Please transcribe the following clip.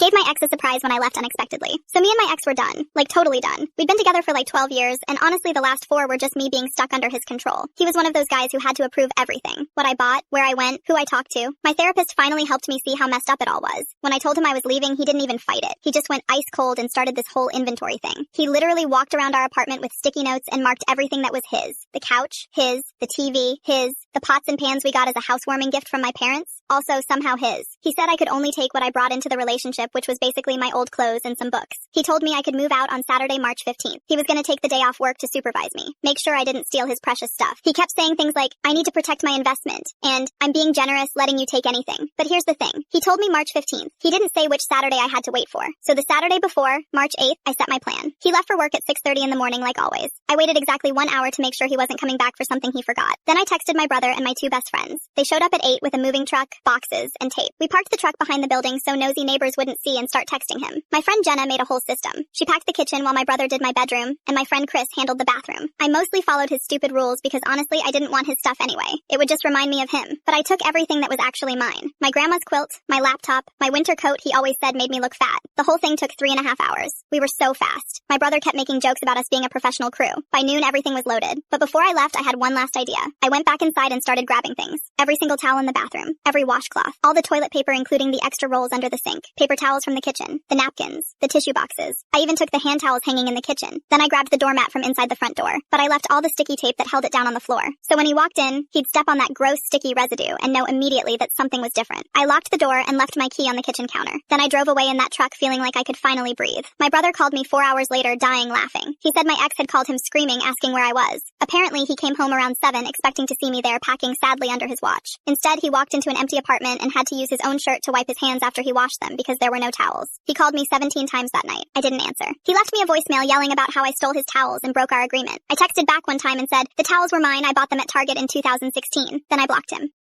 Gave my ex a surprise when I left unexpectedly. So me and my ex were done. Like totally done. We'd been together for like 12 years, and honestly the last 4 were just me being stuck under his control. He was one of those guys who had to approve everything. What I bought, where I went, who I talked to. My therapist finally helped me see how messed up it all was. When I told him I was leaving, he didn't even fight it. He just went ice cold and started this whole inventory thing. He literally walked around our apartment with sticky notes and marked everything that was his. The couch, his. The TV, his. The pots and pans we got as a housewarming gift from my parents, also somehow his. He said I could only take what I brought into the relationship, which was basically my old clothes and some books. He told me I could move out on Saturday, March 15th. He was going to take the day off work to supervise me, make sure I didn't steal his precious stuff. He kept saying things like, I need to protect my investment, and I'm being generous letting you take anything. But here's the thing. He told me March 15th. He didn't say which Saturday I had to wait for. So the Saturday before, March 8th, I set my plan. He left for work at 6:30 in the morning like always. I waited exactly 1 hour to make sure he wasn't coming back for something he forgot. Then I texted my brother and my 2 best friends. They showed up at 8 with a moving truck, boxes, and tape. We parked the truck behind the building so nosy neighbors wouldn't see and start texting him. My friend Jenna made a whole system. She packed the kitchen while my brother did my bedroom, and my friend Chris handled the bathroom. I mostly followed his stupid rules because honestly I didn't want his stuff anyway. It would just remind me of him. But I took everything that was actually mine. My grandma's quilt, my laptop, my winter coat he always said made me look fat. The whole thing took 3.5 hours. We were so fast. My brother kept making jokes about us being a professional crew. By noon everything was loaded. But before I left I had one last idea. I went back inside and started grabbing things. Every single towel in the bathroom, every washcloth, all the toilet paper including the extra rolls under the sink, paper towels from the kitchen, the napkins, the tissue boxes. I even took the hand towels hanging in the kitchen. Then I grabbed the doormat from inside the front door. But I left all the sticky tape that held it down on the floor. So when he walked in, he'd step on that gross sticky residue and know immediately that something was different. I locked the door and left my key on the kitchen counter. Then I drove away in that truck feeling like I could finally breathe. My brother called me 4 hours later dying laughing. He said my ex had called him screaming asking where I was. Apparently he came home around 7 expecting to see me there packing sadly under his watch. Instead he walked into an empty apartment and had to use his own shirt to wipe his hands after he washed them because there were no towels. He called me 17 times that night. I didn't answer. He left me a voicemail yelling about how I stole his towels and broke our agreement. I texted back one time and said, the towels were mine, I bought them at Target in 2016. Then I blocked him.